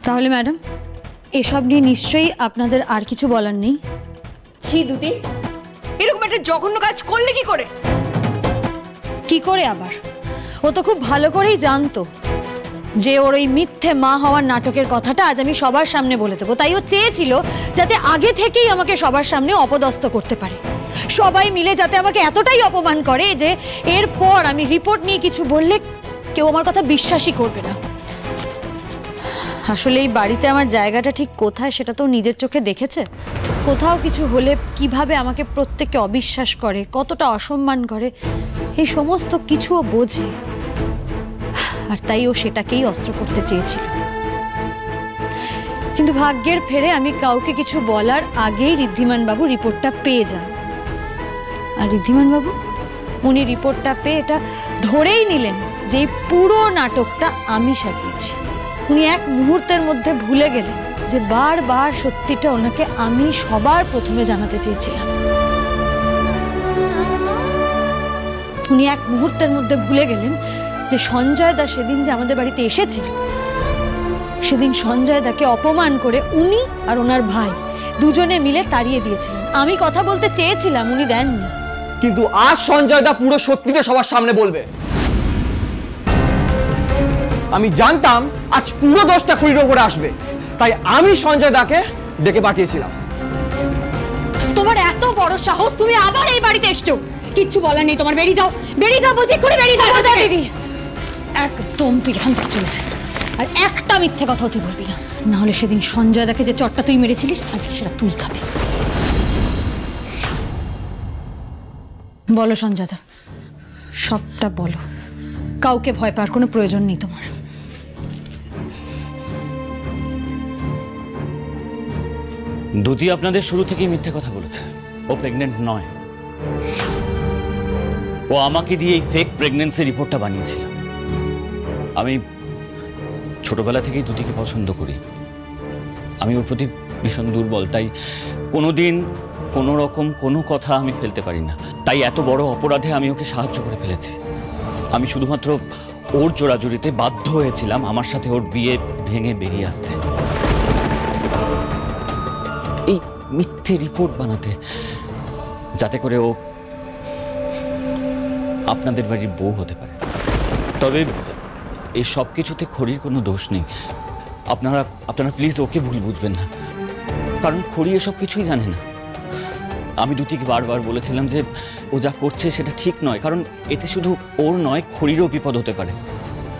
তাহলে ম্যাডাম এসব নিয়ে নিশ্চয়ই আপনাদের আর কিছু বলার নেই? ছি দুটি, এরকম একটা জঘন্য কাজ করলে কি করে? কি করে আবার? ও তো খুব ভালো করেই জানতো যে ওর ওই মিথ্যে মা হওয়ার নাটকের কথাটা আজ আমি সবার সামনে বলে দেবো। তাই ও চেয়েছিল যাতে আগে থেকেই আমাকে সবার সামনে অপদস্থ করতে পারে, সবাই মিলে যাতে আমাকে এতটাই অপমান করে যে এরপর আমি রিপোর্ট নিয়ে কিছু বললে কেউ আমার কথা বিশ্বাসই করবে না। আসলে এই বাড়িতে আমার জায়গাটা ঠিক কোথায় সেটা তো নিজের চোখে দেখেছে। কোথাও কিছু হলে কিভাবে আমাকে প্রত্যেকে অবিশ্বাস করে, কতটা অসম্মান করে, এই সমস্ত কিছুও বোঝে। আর তাই ও সেটাকেই অস্ত্র করতে চেয়েছিল। কিন্তু ভাগ্যের ফেরে আমি কাউকে কিছু বলার আগেই ঋদ্ধিমান বাবু রিপোর্টটা পেয়ে যান। আর ঋদ্ধিমান বাবু উনি রিপোর্টটা পেয়ে এটা ধরেই নিলেন যে এই পুরো নাটকটা আমি সাজিয়েছি। উনি এক মুহূর্তের মধ্যে ভুলে গেলেন যে বারবার সত্যিটা ওনাকে আমি সবার প্রথমে জানাতে চেয়েছিলাম। উনি এক মুহূর্তের মধ্যে ভুলে গেলেন যে সঞ্জয় দা সেদিন যে আমাদের বাড়িতে এসেছিল, সেদিন সঞ্জয় দাকে অপমান করে উনি আর ওনার ভাই দুজনে মিলে তাড়িয়ে দিয়েছিলেন। আমি কথা বলতে চেয়েছিলাম, উনি দেননি। কিন্তু আজ সঞ্জয় দা পুরো সত্যিটা সবার সামনে বলবে। আমি জানতাম আজ পুরো দোষটা খুঁড়ির ওপরে আসবে, তাই আমি সঞ্জয় দাকে ডেকে পাঠিয়েছিলাম। তোমার এত বড় সাহস, তুমি আবার এই বাড়িতে এসছো? কিচ্ছু বলার নেই তোমার, বেরিয়ে যাও, বেরিয়ে যাও বলছি, করে বেরিয়ে যাও। দিদি একদম তুই এখান থেকে চলে, আর একটা মিথ্যে কথাও তুই বলবি না, না হলে সেদিন সঞ্জয় দাকে যে চটটা তুই মেরেছিলিস আজকে সেটা তুই খাবি। বলো সঞ্জয় দা, সবটা বলো, কাউকে ভয় পাওয়ার কোনো প্রয়োজন নেই তোমার। দুতি আপনাদের শুরু থেকেই মিথ্যে কথা বলেছে। ও প্রেগনেন্ট নয়, ও আমাকে দিয়ে এই ফেক প্রেগন্যান্সি রিপোর্টটা বানিয়েছিল। আমি ছোটবেলা থেকেই দুতিকে পছন্দ করি, আমি ওর প্রতি ভীষণ দুর্বল, তাই কোনোদিন কোনো রকম কোনো কথা আমি ফেলতে পারি না। তাই এত বড় অপরাধে আমি ওকে সাহায্য করে ফেলেছি। আমি শুধুমাত্র ওর জোড়াজুড়িতে বাধ্য হয়েছিলাম আমার সাথে ওর বিয়ে ভেঙে বেরিয়ে আসতে, এই মিথ্যে রিপোর্ট বানাতে, যাতে করে ও আপনাদের বাড়ির বউ হতে পারে। তবে এই সব কিছুতে খড়ির কোনো দোষ নেই। আপনারা প্লিজ ওকে ভুল বুঝবেন না, কারণ খড়ি এসব কিছুই জানে না। আমি দুতিকে বারবার বলেছিলাম যে ও যা করছে সেটা ঠিক নয়, কারণ এতে শুধু ওর নয় খড়িরও বিপদ হতে পারে।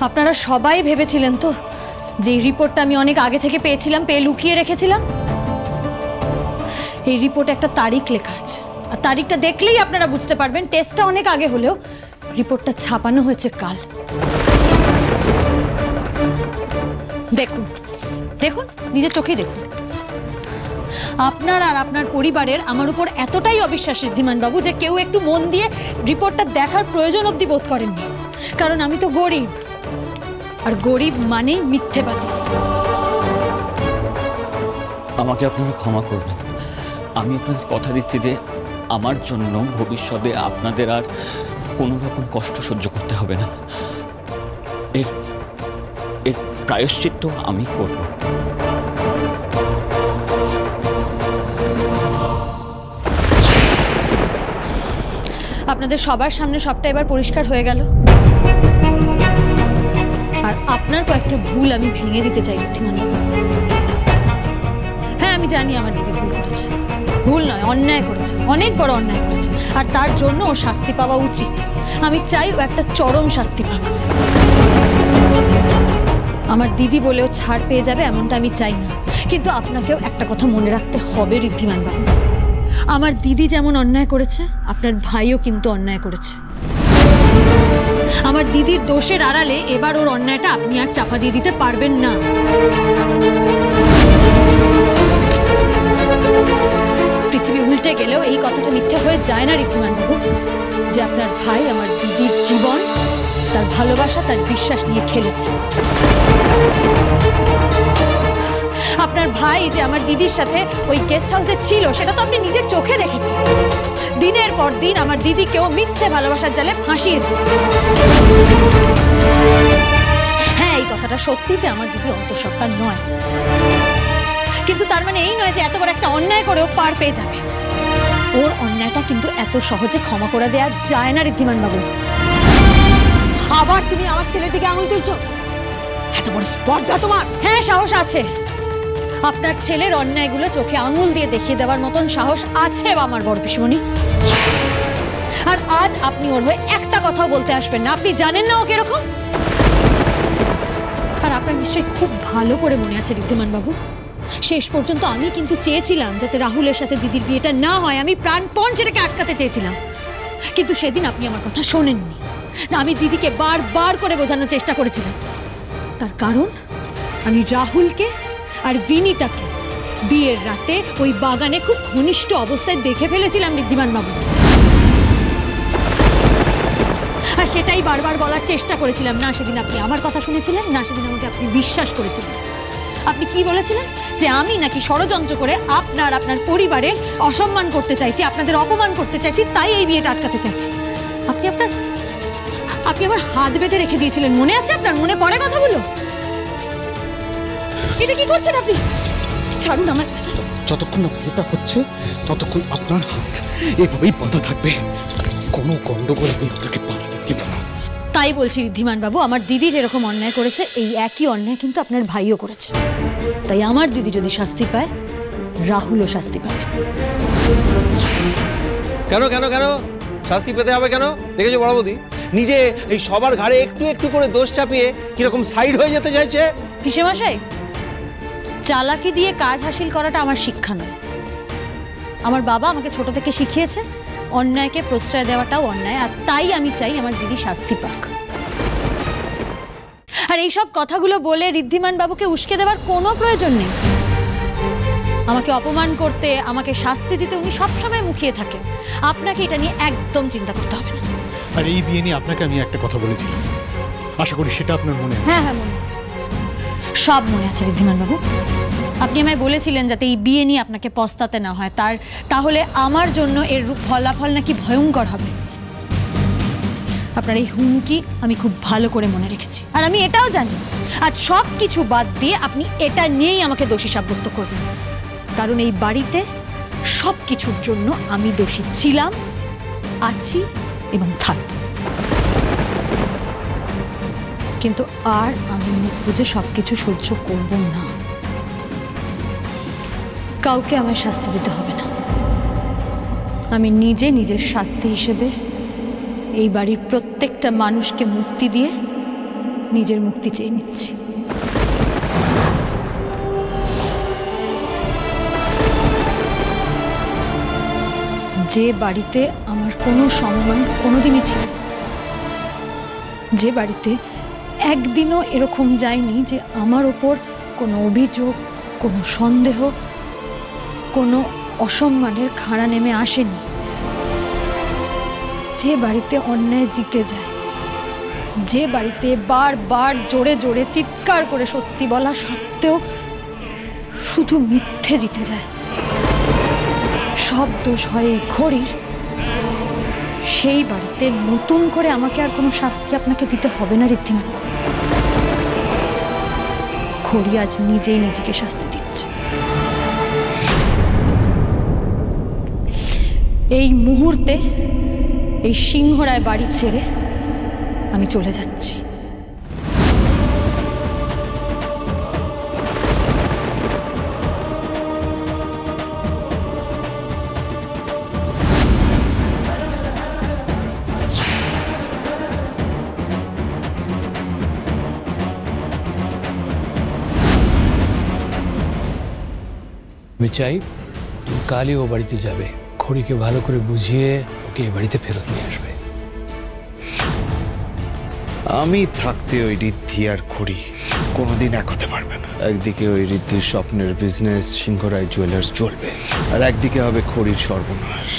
আপনারা সবাই ভেবেছিলেন তো যে এই রিপোর্টটা আমি অনেক আগে থেকে পেয়েছিলাম, পেয়ে লুকিয়ে রেখেছিলাম? এই রিপোর্টে একটা তারিখ লেখা আছে, আর তারিখটা দেখলেই আপনারা বুঝতে পারবেন টেস্টটা অনেক আগে হলেও রিপোর্টটা ছাপানো হয়েছে কাল। দেখুন দেখুন, নিজের চোখেই দেখুন। আপনার আর আপনার পরিবারের আমার উপর এতটাই অবিশ্বাস ঋদ্ধিমান বাবু যে কেউ একটু মন দিয়ে রিপোর্টটা দেখার প্রয়োজন অবধি বোধ করেননি, কারণ আমি তো গরিব, আর গরিব মানেই মিথ্যেবাদী। আমাকে আপনারা ক্ষমা করবেন, আমি আপনাদের কথা দিচ্ছি যে আমার জন্য ভবিষ্যতে আপনাদের আর কোনো রকম কষ্ট সহ্য করতে হবে না। এর প্রায়শ্চিত্ত আমি করব। আপনাদের সবার সামনে সবটা এবার পরিষ্কার হয়ে গেল, আর আপনার কয়েকটা ভুল আমি ভেঙে দিতে চাই ঋদ্ধিমান বাবু। হ্যাঁ, আমি জানি আমার দিদি ভুল করেছে, ভুল নয় অন্যায় করেছে, অনেক বড় অন্যায় করেছে, আর তার জন্য ও শাস্তি পাওয়া উচিত। আমি চাই ও একটা চরম শাস্তি পাক। আমার দিদি বলেও ছাড় পেয়ে যাবে এমনটা আমি চাই না, কিন্তু আপনাকেও একটা কথা মনে রাখতে হবে ঋদ্ধিমান বাবু, আমার দিদি যেমন অন্যায় করেছে আপনার ভাইও কিন্তু অন্যায় করেছে। আমার দিদির দোষের আড়ালে এবার ওর অন্যায়টা আপনি আর চাপা দিয়ে দিতে পারবেন না। পৃথিবী উল্টে গেলেও এই কথাটা মিথ্যে হয়ে যায় না ঋদ্ধিমান বাবু, যে আপনার ভাই আমার দিদির জীবন, তার ভালোবাসা, তার বিশ্বাস নিয়ে খেলেছে। আপনার ভাই যে আমার দিদির সাথে ওই গেস্ট হাউসে ছিল সেটা তো আপনি নিজের চোখে দেখেছেন। দিনের পর দিন আমার দিদিকেও মিথ্যে ভালোবাসার জালে ফাঁসিয়েছে। হ্যাঁ, এই কথাটা এটা সত্যি যে আমার দিদি অন্তঃসত্ত্বা নয়, কিন্তু তার মানে এই নয় যে এত বড় একটা অন্যায় করেও পার পেয়ে যাবে। ওর অন্যায়টা কিন্তু এত সহজে ক্ষমা করে দেওয়া যায় না ঋদ্ধিমান বাবু। আবার তুমি আমার ছেলের দিকে আঙুল তুলছো? এত বড় স্পর্ধা তোমার? হ্যাঁ, সাহস আছে। আপনার ছেলের অন্যায়গুলো চোখে আঙুল দিয়ে দেখিয়ে দেওয়ার মতন সাহস আছে আমার বড় পিসমণি। আর আজ আপনি ওর হয়ে একটা কথাও বলতে আসবেন না। আপনি জানেন না ও কিরকম। আর আপনার নিশ্চয়ই খুব ভালো করে মনে আছে ঋদ্ধিমান বাবু, শেষ পর্যন্ত আমি কিন্তু চেয়েছিলাম যাতে রাহুলের সাথে দিদির বিয়েটা না হয়। আমি প্রাণপণ সেটাকে আটকাতে চেয়েছিলাম, কিন্তু সেদিন আপনি আমার কথা শোনেননি। না, আমি দিদিকে বারবার করে বোঝানোর চেষ্টা করেছিলাম। তার কারণ আমি রাহুলকে আর বিনীতাকে বিয়ের রাতে ওই বাগানে খুব ঘনিষ্ঠ অবস্থায় দেখে ফেলেছিলাম ঋদ্ধিমান বাবু। আর সেটাই বারবার বলার চেষ্টা করেছিলাম। না সেদিন আপনি আমার কথা শুনেছিলেন, না সেদিন আমাকে আপনি বিশ্বাস করেছিলেন। আপনি কি বলেছিলেন? যে আমি নাকি ষড়যন্ত্র করে আপনার পরিবারের অসম্মান করতে চাইছি, আপনাদের অপমান করতে চাইছি, তাই এই বিয়েটা আটকাতে চাইছি। আপনি আমার হাত বেঁধে রেখে দিয়েছিলেন, মনে আছে আপনার? মনে পড়ে কথাগুলো? এটা কি করছেন আপনি? ছাড়ুন আমার। যতক্ষণ না বিয়েটা হচ্ছে ততক্ষণ আপনার হাত এভাবেই বাঁধা থাকবে। কোনো গন্ডগোল আমি আপনাকে বাধা দিব না। তাই বলছি ঋদ্ধিমান বাবু, আমার দিদি যেরকম অন্যায় করেছে এই একই অন্যায় কিন্তু আপনার ভাইও করেছে। তাই আমার দিদি যদি শাস্তি পায়, রাহুলও শাস্তি পাবে। কেন কেন কেন শাস্তি পেতে হবে কেন? দেখেছো বড় বৌদি, নিজে এই সবার ঘাড়ে একটু একটু করে দোষ চাপিয়ে কিরকম সাইড হয়ে যেতে চাইছে। পিসেমশাই, চালাকি দিয়ে কাজ হাসিল করাটা আমার শিক্ষা নয়। আমার বাবা আমাকে ছোট থেকে শিখিয়েছে অন্যায়কে প্রশ্রয় দেওয়াটাও অন্যায়, আর তাই আমি চাই আমার দিদি শাস্তি পাক। আর এইসব কথাগুলো বলে ঋদ্ধিমান বাবুকে উস্কে দেওয়ার কোনো প্রয়োজন নেই। আমাকে অপমান করতে, আমাকে শাস্তি দিতে উনি সবসময় মুখিয়ে থাকেন। আপনাকে এটা নিয়ে একদম চিন্তা করতে হবে না। আর এই বিয়ে নিয়ে আপনাকে আমি একটা কথা বলেছিলাম, আশা করি সেটা আপনার মনে আছে। হ্যাঁ হ্যাঁ, মনে আছে, সব মনে আছে ঋদ্ধিমান বাবু। আপনি আমায় বলেছিলেন যাতে এই বিয়ে নিয়ে আপনাকে পস্তাতে না হয়, তাহলে আমার জন্য এর ফলাফল নাকি ভয়ঙ্কর হবে। আপনার এই হুমকি আমি খুব ভালো করে মনে রেখেছি। আর আমি এটাও জানি আজ সব কিছু বাদ দিয়ে আপনি এটা নিয়েই আমাকে দোষী সাব্যস্ত করবেন, কারণ এই বাড়িতে সব কিছুর জন্য আমি দোষী ছিলাম, আছি এবং থাকব। কিন্তু আর আমি মুখ বুঝে সব কিছু সহ্য করব না। কাউকে আমায় শাস্তি দিতে হবে না। আমি নিজে নিজের শাস্তি হিসেবে এই বাড়ির প্রত্যেকটা মানুষকে মুক্তি দিয়ে নিজের মুক্তি চেয়ে নিচ্ছি। যে বাড়িতে আমার কোনো সম্মান কোনোদিনই ছিল, যে বাড়িতে একদিনও এরকম যায়নি যে আমার ওপর কোনো অভিযোগ, কোনো সন্দেহ, কোনো অসম্মানের খাড়া নেমে আসেনি, যে বাড়িতে অন্যায় জিতে যায়, যে বাড়িতে বারবার জোরে জোরে চিৎকার করে সত্যি বলা সত্ত্বেও শুধু মিথ্যে জিতে যায়, সব দোষ হয় এই ঘড়ির, সেই বাড়িতে নতুন করে আমাকে আর কোনো শাস্তি আপনাকে দিতে হবে না ঋদ্ধিমান বাবু। ঘড়ি আজ নিজেই নিজেকে শাস্তি দিচ্ছে। এই মুহূর্তে এই সিংহরায় বাড়ি ছেড়ে আমি চলে যাচ্ছি। আমি চাই তুমি কালই ও বাড়িতে যাবে, খড়িকে ভালো করে বুঝিয়ে ওকে এ বাড়িতে ফেরত নিয়ে আসবে। আমি থাকতে ওই ঋদ্ধি আর খড়ি কোনোদিন এক হতে পারবে না। একদিকে ওই ঋদ্ধির স্বপ্নের বিজনেস সিংহরায় জুয়েলার্স চলবে, আর একদিকে হবে খড়ির সর্বনাশ।